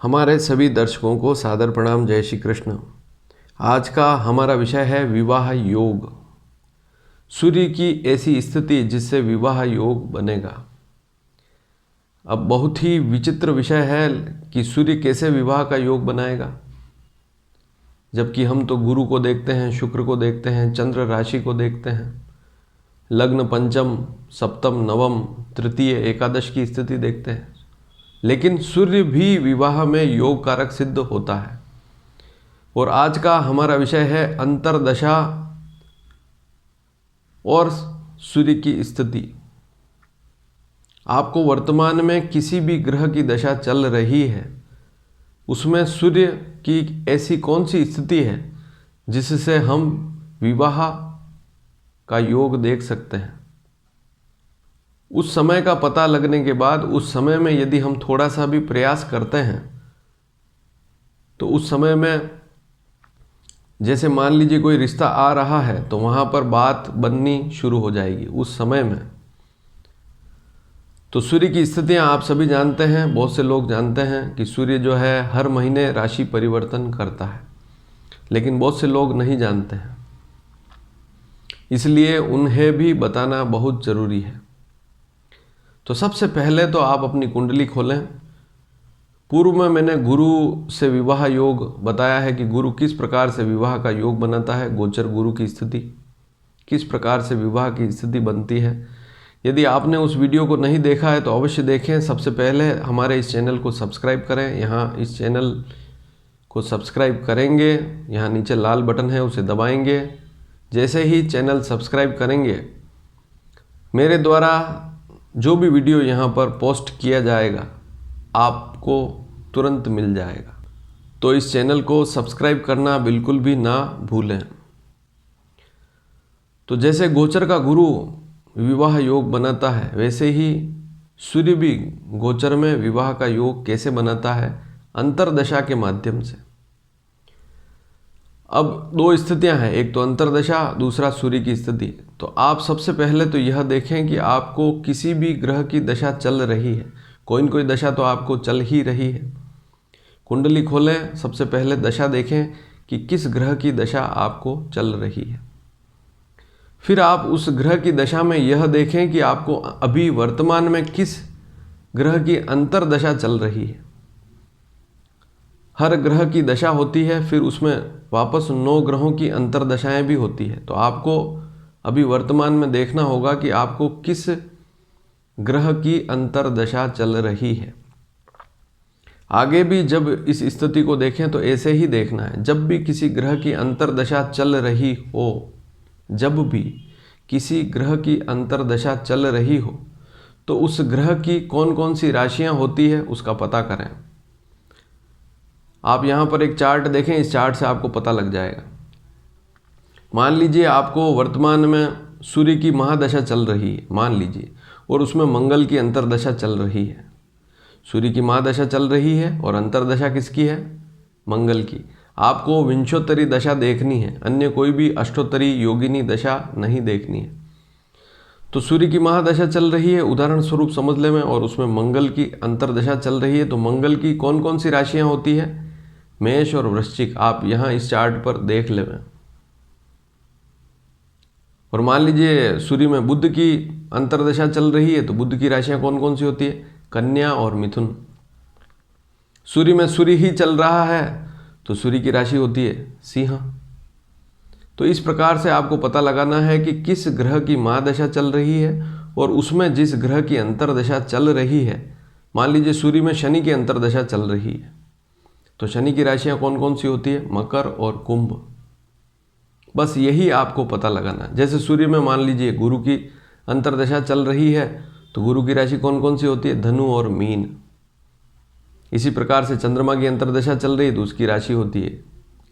हमारे सभी दर्शकों को सादर प्रणाम। जय श्री कृष्ण। आज का हमारा विषय है विवाह योग। सूर्य की ऐसी स्थिति जिससे विवाह योग बनेगा। अब बहुत ही विचित्र विषय है कि सूर्य कैसे विवाह का योग बनाएगा, जबकि हम तो गुरु को देखते हैं, शुक्र को देखते हैं, चंद्र राशि को देखते हैं, लग्न, पंचम, सप्तम, नवम, तृतीय, एकादश की स्थिति देखते हैं, लेकिन सूर्य भी विवाह में योग कारक सिद्ध होता है। और आज का हमारा विषय है अंतरदशा और सूर्य की स्थिति। आपको वर्तमान में किसी भी ग्रह की दशा चल रही है, उसमें सूर्य की ऐसी कौन सी स्थिति है जिससे हम विवाह का योग देख सकते हैं। उस समय का पता लगने के बाद उस समय में यदि हम थोड़ा सा भी प्रयास करते हैं तो उस समय में, जैसे मान लीजिए कोई रिश्ता आ रहा है तो वहाँ पर बात बननी शुरू हो जाएगी उस समय में। तो सूर्य की स्थितियाँ आप सभी जानते हैं, बहुत से लोग जानते हैं कि सूर्य जो है हर महीने राशि परिवर्तन करता है, लेकिन बहुत से लोग नहीं जानते हैं, इसलिए उन्हें भी बताना बहुत ज़रूरी है। तो सबसे पहले तो आप अपनी कुंडली खोलें। पूर्व में मैंने गुरु से विवाह योग बताया है कि गुरु किस प्रकार से विवाह का योग बनाता है, गोचर गुरु की स्थिति किस प्रकार से विवाह की स्थिति बनती है। यदि आपने उस वीडियो को नहीं देखा है तो अवश्य देखें। सबसे पहले हमारे इस चैनल को सब्सक्राइब करें। यहाँ इस चैनल को सब्सक्राइब करेंगे, यहाँ नीचे लाल बटन है उसे दबाएंगे। जैसे ही चैनल सब्सक्राइब करेंगे, मेरे द्वारा जो भी वीडियो यहाँ पर पोस्ट किया जाएगा आपको तुरंत मिल जाएगा। तो इस चैनल को सब्सक्राइब करना बिल्कुल भी ना भूलें। तो जैसे गोचर का गुरु विवाह योग बनाता है, वैसे ही सूर्य भी गोचर में विवाह का योग कैसे बनाता है, अंतरदशा के माध्यम से। अब दो स्थितियां हैं, एक तो अंतरदशा, दूसरा सूर्य की स्थिति। तो आप सबसे पहले तो यह देखें कि आपको किसी भी ग्रह की दशा चल रही है। कोई न कोई दशा तो आपको चल ही रही है। कुंडली खोलें, सबसे पहले दशा देखें कि किस ग्रह की दशा आपको चल रही है। फिर आप उस ग्रह की दशा में यह देखें कि आपको अभी वर्तमान में किस ग्रह की अंतरदशा चल रही है। हर ग्रह की दशा होती है, फिर उसमें वापस 9 ग्रहों की अंतरदशाएं भी होती है। तो आपको अभी वर्तमान में देखना होगा कि आपको किस ग्रह की अंतरदशा चल रही है। आगे भी जब इस स्थिति को देखें तो ऐसे ही देखना है। जब भी किसी ग्रह की अंतरदशा चल रही हो, जब भी किसी ग्रह की अंतरदशा चल रही हो, तो उस ग्रह की कौन कौन सी राशियां होती है उसका पता करें। आप यहाँ पर एक चार्ट देखें, इस चार्ट से आपको पता लग जाएगा। मान लीजिए आपको वर्तमान में सूर्य की महादशा चल रही है, मान लीजिए, और उसमें मंगल की अंतरदशा चल रही है। सूर्य की महादशा चल रही है और अंतरदशा किसकी है? मंगल की। आपको विंशोत्तरी दशा देखनी है, अन्य कोई भी अष्टोत्तरी योगिनी दशा नहीं देखनी है। तो सूर्य की महादशा चल रही है, उदाहरण स्वरूप समझ लें में, और उसमें मंगल की अंतरदशा चल रही है। तो मंगल की कौन कौन सी राशियां होती है? मेष और वृश्चिक। आप यहाँ इस चार्ट पर देख लें। और मान लीजिए सूर्य में बुध की अंतरदशा चल रही है, तो बुध की राशियां कौन कौन सी होती है? कन्या और मिथुन। सूर्य में सूर्य ही चल रहा है तो सूर्य की राशि होती है सिंह। तो इस प्रकार से आपको पता लगाना है कि किस ग्रह की महादशा चल रही है और उसमें जिस ग्रह की अंतरदशा चल रही है। मान लीजिए सूर्य में शनि की अंतरदशा चल रही है, तो शनि की राशियां कौन कौन सी होती है? मकर और कुंभ। बस यही आपको पता लगाना। जैसे सूर्य में मान लीजिए गुरु की अंतरदशा चल रही है, तो गुरु की राशि कौन कौन सी होती है? धनु और मीन। इसी प्रकार से चंद्रमा की अंतरदशा चल रही है तो उसकी राशि होती है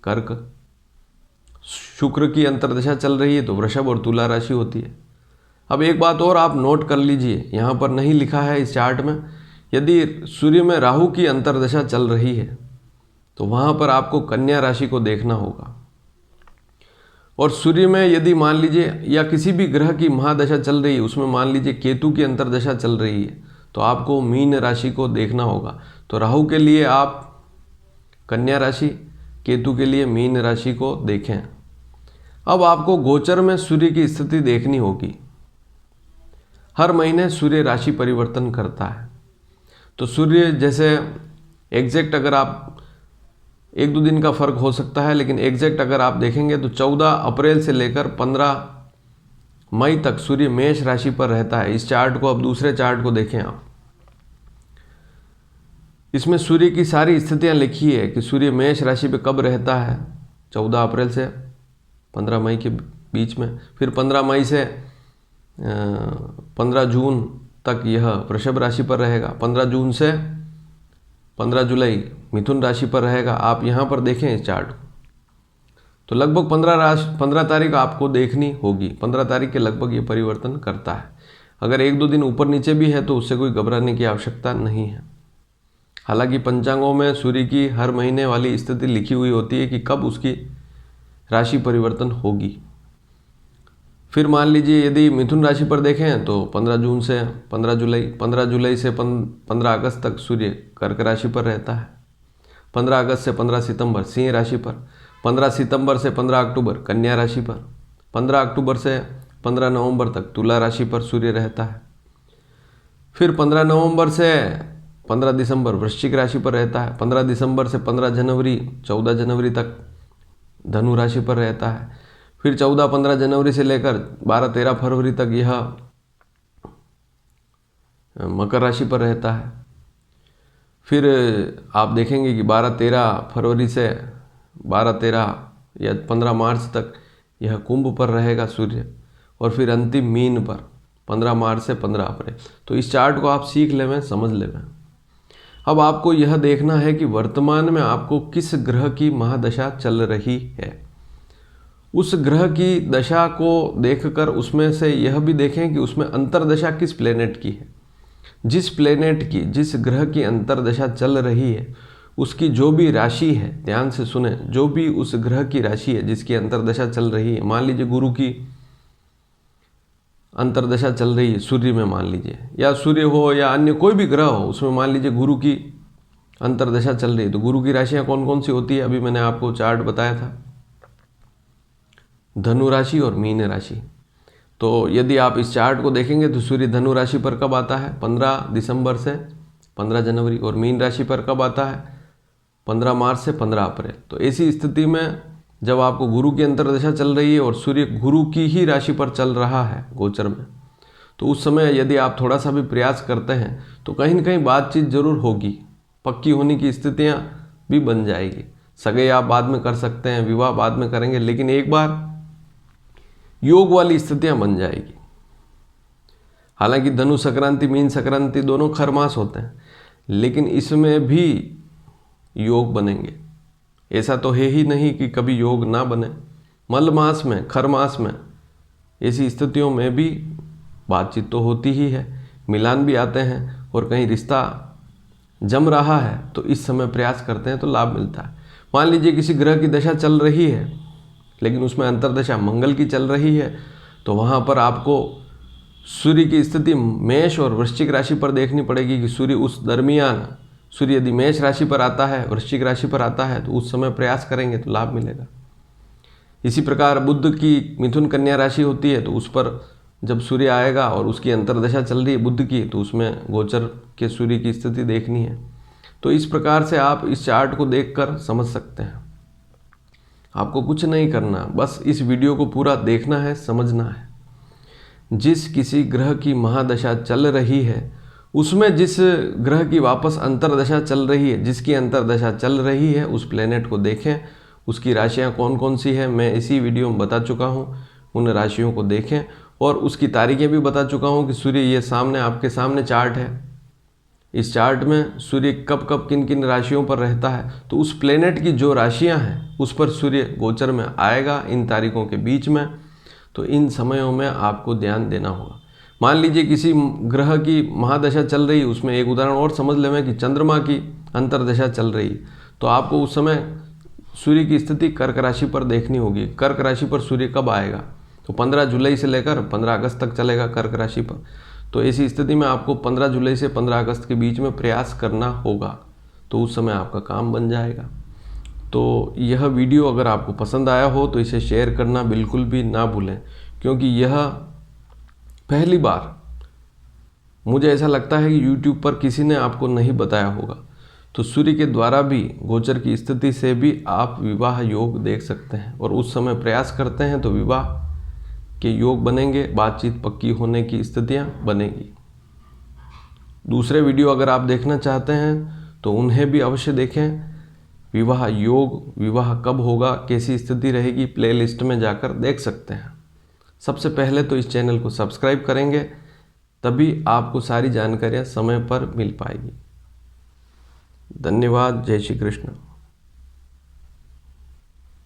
कर्क। शुक्र की अंतरदशा चल रही है तो वृषभ और तुला राशि होती है। अब एक बात और आप नोट कर लीजिए, यहाँ पर नहीं लिखा है इस चार्ट में। यदि सूर्य में राहु की अंतरदशा चल रही है तो वहाँ पर आपको कन्या राशि को देखना होगा। और सूर्य में यदि मान लीजिए या किसी भी ग्रह की महादशा चल रही है, उसमें मान लीजिए केतु की अंतरदशा चल रही है, तो आपको मीन राशि को देखना होगा। तो राहु के लिए आप कन्या राशि, केतु के लिए मीन राशि को देखें। अब आपको गोचर में सूर्य की स्थिति देखनी होगी। हर महीने सूर्य राशि परिवर्तन करता है, तो सूर्य जैसे एग्जैक्ट अगर आप 1-2 दिन का फर्क हो सकता है, लेकिन एग्जैक्ट अगर आप देखेंगे तो 14 अप्रैल से लेकर 15 मई तक सूर्य मेष राशि पर रहता है। इस चार्ट को, अब दूसरे चार्ट को देखें आप, इसमें सूर्य की सारी स्थितियां लिखी है कि सूर्य मेष राशि पे कब रहता है। 14 अप्रैल से 15 मई के बीच में, फिर 15 मई से 15 जून तक यह वृषभ राशि पर रहेगा, 15 जून से 15 जुलाई मिथुन राशि पर रहेगा। आप यहाँ पर देखें इस चार्ट को, तो लगभग 15 तारीख आपको देखनी होगी। 15 तारीख के लगभग ये परिवर्तन करता है। अगर 1-2 दिन ऊपर नीचे भी है तो उससे कोई घबराने की आवश्यकता नहीं है। हालांकि पंचांगों में सूर्य की हर महीने वाली स्थिति लिखी हुई होती है कि कब उसकी राशि परिवर्तन होगी। फिर मान लीजिए यदि मिथुन राशि पर देखें तो 15 जून से 15 जुलाई, 15 जुलाई से 15 अगस्त तक सूर्य कर्क राशि पर रहता है, 15 अगस्त से 15 सितंबर सिंह राशि पर, 15 सितंबर से 15 अक्टूबर कन्या राशि पर, 15 अक्टूबर से 15 नवंबर तक तुला राशि पर सूर्य रहता है। फिर 15 नवंबर से 15 दिसंबर वृश्चिक राशि पर रहता है, 15 दिसंबर से 15 जनवरी 14 जनवरी तक धनु राशि पर रहता है। फिर 14-15 जनवरी से लेकर 12-13 फरवरी तक यह मकर राशि पर रहता है। फिर आप देखेंगे कि 12-13 फरवरी से 12-13 या 15 मार्च तक यह कुंभ पर रहेगा सूर्य, और फिर अंतिम मीन पर 15 मार्च से 15 अप्रैल। तो इस चार्ट को आप सीख लेवें, समझ लेवें। अब आपको यह देखना है कि वर्तमान में आपको किस ग्रह की महादशा चल रही है। उस ग्रह की दशा को देखकर उसमें से यह भी देखें कि उसमें अंतर्दशा किस प्लेनेट की है। जिस प्लेनेट की, जिस ग्रह की अंतर्दशा चल रही है उसकी जो भी राशि है, ध्यान से सुने, जो भी उस ग्रह की राशि है जिसकी अंतर्दशा चल रही है, मान लीजिए गुरु की अंतर्दशा चल रही है सूर्य में, मान लीजिए, या सूर्य हो या अन्य कोई भी ग्रह हो, उसमें मान लीजिए गुरु की अंतर्दशा चल रही है, तो गुरु की राशियां कौन कौन सी होती है अभी मैंने आपको चार्ट बताया था, धनु राशि और मीन राशि। तो यदि आप इस चार्ट को देखेंगे तो सूर्य धनु राशि पर कब आता है, 15 दिसंबर से 15 जनवरी, और मीन राशि पर कब आता है, 15 मार्च से 15 अप्रैल। तो ऐसी स्थिति में जब आपको गुरु की अंतर्दशा चल रही है और सूर्य गुरु की ही राशि पर चल रहा है गोचर में, तो उस समय यदि आप थोड़ा सा भी प्रयास करते हैं तो कहीं न कहीं बातचीत जरूर होगी, पक्की होने की स्थितियां भी बन जाएगी। सगाई आप बाद में कर सकते हैं, विवाह बाद में करेंगे, लेकिन एक बार योग वाली स्थितियां बन जाएगी। हालांकि धनु संक्रांति, मीन संक्रांति दोनों खरमास होते हैं, लेकिन इसमें भी योग बनेंगे। ऐसा तो है ही नहीं कि कभी योग ना बने। मल मास में, खर मास में ऐसी स्थितियों में भी बातचीत तो होती ही है, मिलान भी आते हैं, और कहीं रिश्ता जम रहा है तो इस समय प्रयास करते हैं तो लाभ मिलता है। मान लीजिए किसी ग्रह की दशा चल रही है लेकिन उसमें अंतर्दशा मंगल की चल रही है, तो वहाँ पर आपको सूर्य की स्थिति मेष और वृश्चिक राशि पर देखनी पड़ेगी कि सूर्य उस दरमियान, सूर्य यदि मेष राशि पर आता है, वृश्चिक राशि पर आता है, तो उस समय प्रयास करेंगे तो लाभ मिलेगा। इसी प्रकार बुध की मिथुन कन्या राशि होती है, तो उस पर जब सूर्य आएगा और उसकी अंतर्दशा चल रही है बुध की, तो उसमें गोचर के सूर्य की स्थिति देखनी है। तो इस प्रकार से आप इस चार्ट को देखकर समझ सकते हैं। आपको कुछ नहीं करना, बस इस वीडियो को पूरा देखना है, समझना है। जिस किसी ग्रह की महादशा चल रही है उसमें जिस ग्रह की वापस अंतर्दशा चल रही है, जिसकी अंतर्दशा चल रही है, उस प्लेनेट को देखें, उसकी राशियां कौन कौन सी है मैं इसी वीडियो में बता चुका हूं। उन राशियों को देखें और उसकी तारीखें भी बता चुका हूं कि सूर्य ये सामने आपके सामने चार्ट है, इस चार्ट में सूर्य कब कब किन किन राशियों पर रहता है, तो उस प्लेनेट की जो राशियां हैं उस पर सूर्य गोचर में आएगा इन तारीखों के बीच में। तो इन समयों में आपको ध्यान देना होगा। मान लीजिए किसी ग्रह की महादशा चल रही है, उसमें एक उदाहरण और समझ लें कि चंद्रमा की अंतर्दशा चल रही है, तो आपको उस समय सूर्य की स्थिति कर्क राशि पर देखनी होगी। कर्क राशि पर सूर्य कब आएगा, तो 15 जुलाई से लेकर 15 अगस्त तक चलेगा कर्क राशि पर। तो ऐसी स्थिति में आपको 15 जुलाई से 15 अगस्त के बीच में प्रयास करना होगा, तो उस समय आपका काम बन जाएगा। तो यह वीडियो अगर आपको पसंद आया हो तो इसे शेयर करना बिल्कुल भी ना भूलें, क्योंकि यह पहली बार मुझे ऐसा लगता है कि YouTube पर किसी ने आपको नहीं बताया होगा। तो सूर्य के द्वारा भी गोचर की स्थिति से भी आप विवाह योग देख सकते हैं, और उस समय प्रयास करते हैं तो विवाह के योग बनेंगे, बातचीत पक्की होने की स्थितियां बनेगी। दूसरे वीडियो अगर आप देखना चाहते हैं तो उन्हें भी अवश्य देखें। विवाह योग, विवाह कब होगा, कैसी स्थिति रहेगी, प्लेलिस्ट में जाकर देख सकते हैं। सबसे पहले तो इस चैनल को सब्सक्राइब करेंगे, तभी आपको सारी जानकारियां समय पर मिल पाएगी। धन्यवाद। जय श्री कृष्ण।